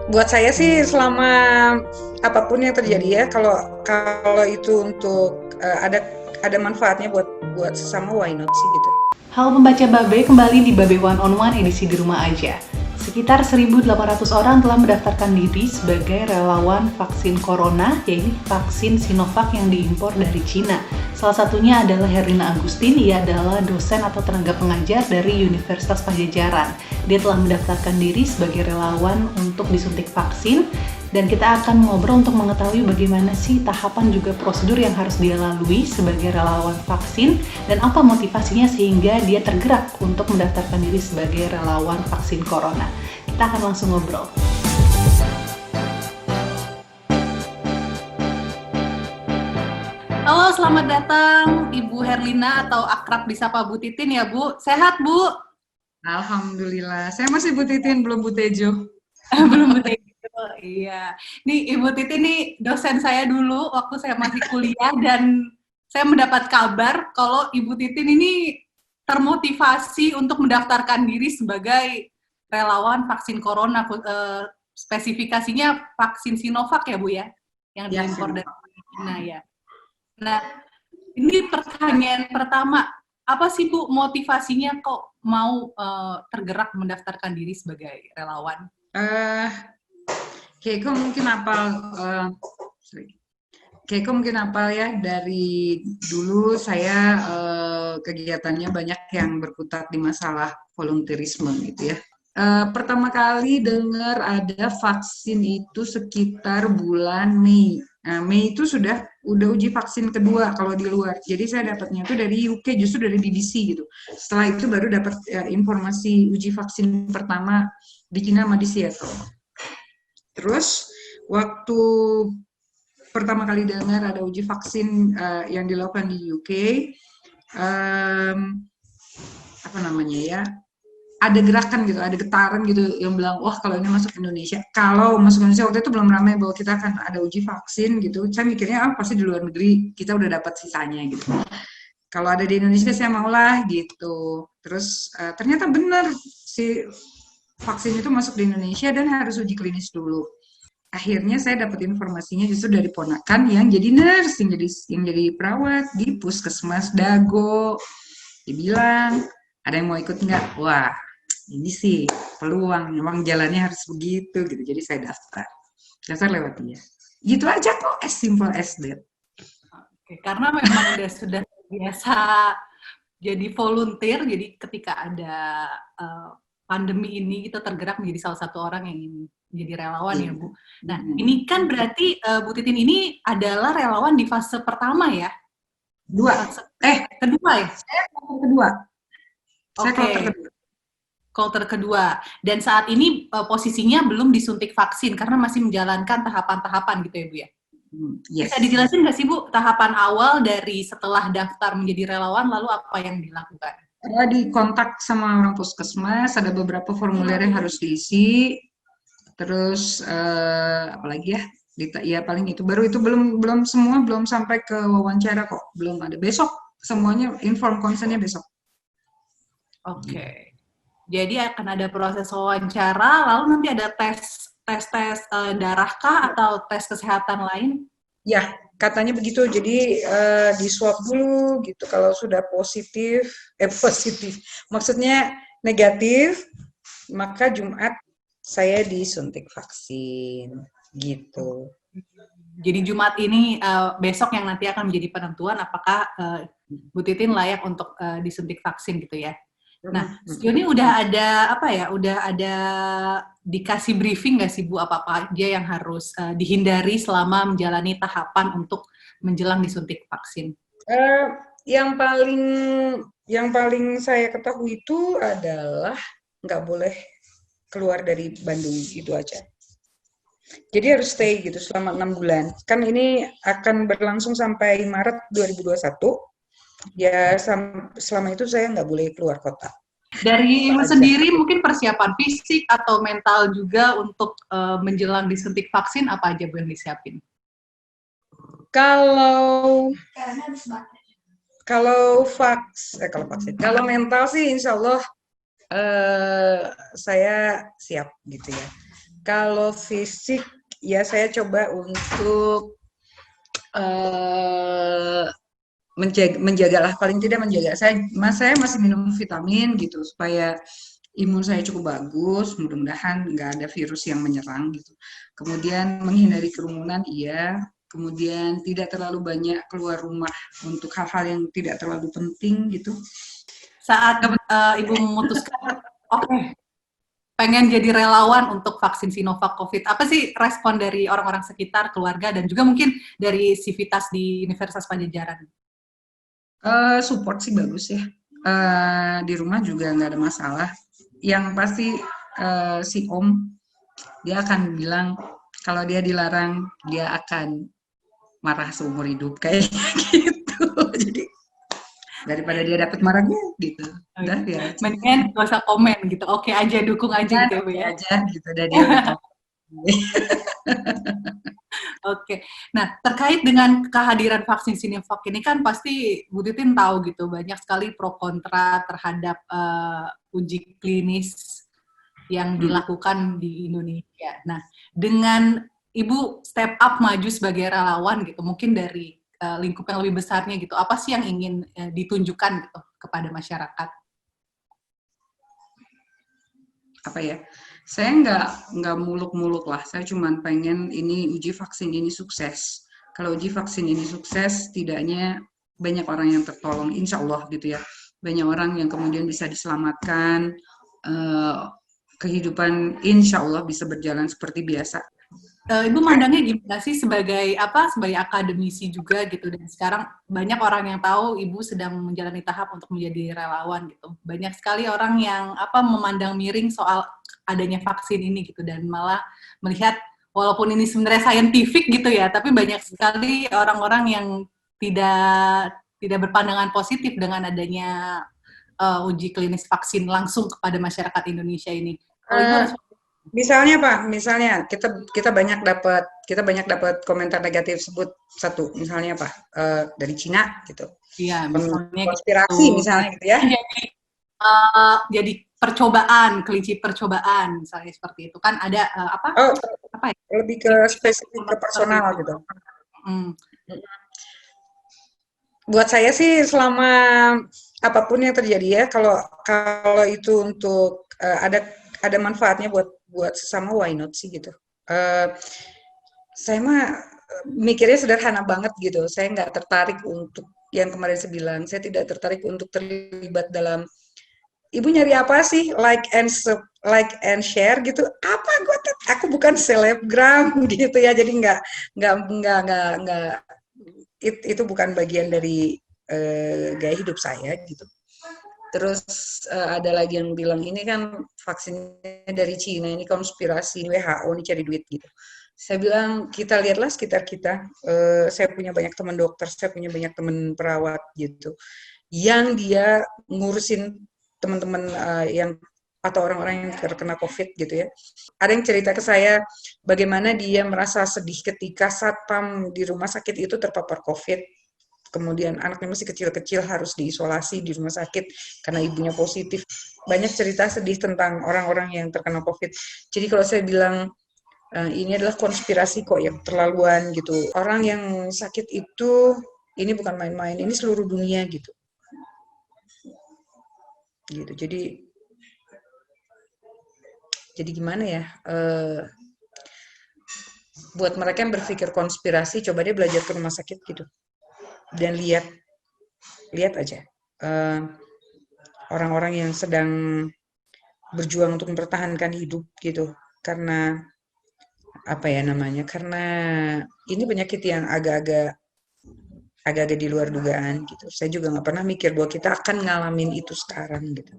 Buat saya sih selama apapun yang terjadi ya, kalau kalau itu untuk ada manfaatnya buat buat sesama, why not sih gitu. Halo pembaca Babe, kembali di Babe One on One edisi di rumah aja. Sekitar 1.800 orang telah mendaftarkan diri sebagai relawan vaksin corona, yaitu vaksin Sinovac yang diimpor dari Cina. Salah satunya adalah Herlina Agustin, ia adalah dosen atau tenaga pengajar dari Universitas Pajajaran. Dia telah mendaftarkan diri sebagai relawan untuk disuntik vaksin, dan kita akan ngobrol untuk mengetahui bagaimana sih tahapan juga prosedur yang harus dia lalui sebagai relawan vaksin dan apa motivasinya sehingga dia tergerak untuk mendaftarkan diri sebagai relawan vaksin corona. Kita akan langsung ngobrol. Halo, selamat datang Ibu Herlina atau akrab disapa Bu Titin ya Bu. Sehat Bu? Alhamdulillah. Saya masih Bu Titin, belum Bu Tejo. Belum Bu Titin. Iya. Nih Ibu Titin nih dosen saya dulu waktu saya masih kuliah dan saya mendapat kabar kalau Ibu Titin ini termotivasi untuk mendaftarkan diri sebagai relawan vaksin corona. Spesifikasinya vaksin Sinovac ya Bu ya, yang Ya, diimpor dari China ya. Nah, ini pertanyaan pertama, apa sih Bu motivasinya kok mau tergerak mendaftarkan diri sebagai relawan? Keiko mungkin apal, Keiko mungkin apal ya, dari dulu saya kegiatannya banyak yang berkutat di masalah volunteerisme gitu ya. Pertama kali dengar ada vaksin itu sekitar bulan Mei. Nah, Mei itu udah uji vaksin kedua kalau di luar. Jadi saya dapatnya itu dari UK, justru dari BBC gitu. Setelah itu baru dapat informasi uji vaksin pertama di China sama di Seattle. Terus waktu pertama kali dengar ada uji vaksin yang dilakukan di UK, apa namanya ya, ada gerakan gitu, ada getaran gitu yang bilang, wah kalau ini masuk Indonesia, kalau masuk Indonesia waktu itu belum ramai bahwa kita akan ada uji vaksin gitu. Saya mikirnya, pasti di luar negeri kita udah dapat sisanya gitu. Kalau ada di Indonesia saya maulah gitu. Terus ternyata benar si vaksin itu masuk di Indonesia dan harus uji klinis dulu. Akhirnya saya dapat informasinya justru dari ponakan yang jadi nurse, yang jadi perawat di puskesmas Dago. Dibilang, ada yang mau ikut nggak? Wah, ini sih peluang, memang jalannya harus begitu gitu. Jadi saya daftar lewat dia. Gitu aja kok, as simple as that. Oke, karena memang sudah biasa jadi volunteer, jadi ketika ada pandemi ini kita tergerak menjadi salah satu orang yang ingin menjadi relawan ya Bu. Nah, ini kan berarti Bu Titin ini adalah relawan di fase pertama ya? Kedua ya? Saya kloter kedua. Oke. Kloter kedua. Dan saat ini posisinya belum disuntik vaksin karena masih menjalankan tahapan-tahapan gitu ya Bu ya? Yes. Bisa dijelasin nggak sih Bu, tahapan awal dari setelah daftar menjadi relawan, lalu apa yang dilakukan? Di kontak sama orang puskesmas, ada beberapa formulir yang harus diisi. Terus apalagi ya? Ya paling itu. Baru itu belum semua, belum sampai ke wawancara kok. Belum ada. Besok semuanya inform consentnya besok. Oke. Jadi akan ada proses wawancara, lalu nanti ada tes darah kah atau tes kesehatan lain? Ya, katanya begitu. Jadi di swab dulu gitu. Kalau sudah positif, maksudnya negatif, maka Jumat saya disuntik vaksin gitu. Jadi Jumat ini besok yang nanti akan menjadi penentuan apakah Bu Titin layak untuk disuntik vaksin gitu ya. Nah, sejauh ini udah ada apa ya? Udah ada dikasih briefing nggak sih Bu apa aja yang harus dihindari selama menjalani tahapan untuk menjelang disuntik vaksin? Yang paling saya ketahui itu adalah nggak boleh keluar dari Bandung, itu aja. Jadi harus stay gitu selama 6 bulan. Kan ini akan berlangsung sampai Maret 2021. Ya selama itu saya nggak boleh keluar kota. Dari Ibu sendiri mungkin persiapan fisik atau mental juga untuk menjelang disuntik vaksin apa aja Bu yang disiapin? Kalau mental sih insya Allah saya siap gitu ya. Kalau fisik, ya saya coba untuk eh, menjagalah, paling tidak menjaga. Saya masih minum vitamin gitu supaya imun saya cukup bagus. Mudah-mudahan nggak ada virus yang menyerang gitu. Kemudian menghindari kerumunan, iya. Kemudian tidak terlalu banyak keluar rumah untuk hal-hal yang tidak terlalu penting gitu. Saat Ibu memutuskan, oke, pengen jadi relawan untuk vaksin Sinovac COVID, apa sih respon dari orang-orang sekitar, keluarga, dan juga mungkin dari Civitas di Universitas Pajajaran? Support sih bagus ya. Di rumah juga nggak ada masalah. Yang pasti si Om dia akan bilang kalau dia dilarang dia akan marah seumur hidup kayak gitu. Jadi daripada dia dapat marahnya gitu. Udah ya. Mendingan gak usah komen gitu. Oke aja, dukung aja gitu ya, Bu ya. Aja gitu. Dan dia udah tahu. Oke. Nah, terkait dengan kehadiran vaksin Sinovac ini kan pasti Bu Titin tahu gitu, banyak sekali pro kontra terhadap uji klinis yang dilakukan di Indonesia. Nah, dengan Ibu step up maju sebagai relawan gitu, mungkin dari lingkup yang lebih besarnya gitu, apa sih yang ingin ditunjukkan gitu kepada masyarakat? Apa ya? Saya nggak muluk-muluk lah. Saya cuma pengen ini uji vaksin ini sukses. Kalau uji vaksin ini sukses, setidaknya banyak orang yang tertolong, insya Allah gitu ya. Banyak orang yang kemudian bisa diselamatkan, kehidupan insya Allah bisa berjalan seperti biasa. Ibu mandangnya gimana sih sebagai sebagai akademisi juga gitu, dan sekarang banyak orang yang tahu Ibu sedang menjalani tahap untuk menjadi relawan gitu. Banyak sekali orang yang memandang miring soal adanya vaksin ini gitu, dan malah melihat walaupun ini sebenarnya saintifik gitu ya, tapi banyak sekali orang-orang yang tidak berpandangan positif dengan adanya uji klinis vaksin langsung kepada masyarakat Indonesia ini. Kalau Ibu Misalnya Pak, misalnya kita banyak dapat komentar negatif sebut satu, misalnya Pak dari Cina gitu, iya, misalnya konspirasi gitu. misalnya gitu ya. Jadi percobaan, kelinci percobaan, misalnya seperti itu kan ada Oh, apa ya? lebih ke spesifik ke personal gitu. Buat saya sih selama apapun yang terjadi ya, kalau kalau itu untuk ada manfaatnya buat sesama, why not sih gitu. Saya mah mikirnya sederhana banget gitu. Saya nggak tertarik untuk yang kemarin saya bilang. Saya tidak tertarik untuk terlibat dalam ibu nyari apa sih, like and share gitu. Apa aku bukan selebgram gitu ya. Jadi nggak itu bukan bagian dari gaya hidup saya gitu. Terus ada lagi yang bilang ini kan vaksinnya dari Cina, ini konspirasi WHO, ini cari duit gitu. Saya bilang kita lihatlah sekitar kita. Saya punya banyak teman dokter, saya punya banyak teman perawat gitu, yang dia ngurusin teman-teman yang atau orang-orang yang terkena COVID gitu ya. Ada yang cerita ke saya bagaimana dia merasa sedih ketika satpam di rumah sakit itu terpapar COVID. Kemudian anaknya masih kecil-kecil harus diisolasi di rumah sakit karena ibunya positif. Banyak cerita sedih tentang orang-orang yang terkena COVID. Jadi kalau saya bilang ini adalah konspirasi kok yang terlaluan gitu. Orang yang sakit itu ini bukan main-main, ini seluruh dunia gitu. Gitu. Jadi gimana ya? Buat mereka yang berpikir konspirasi, coba dia belajar ke rumah sakit gitu. Dan lihat aja orang-orang yang sedang berjuang untuk mempertahankan hidup gitu, karena apa ya namanya, karena ini penyakit yang agak-agak di luar dugaan gitu. Saya juga nggak pernah mikir bahwa kita akan ngalamin itu sekarang gitu.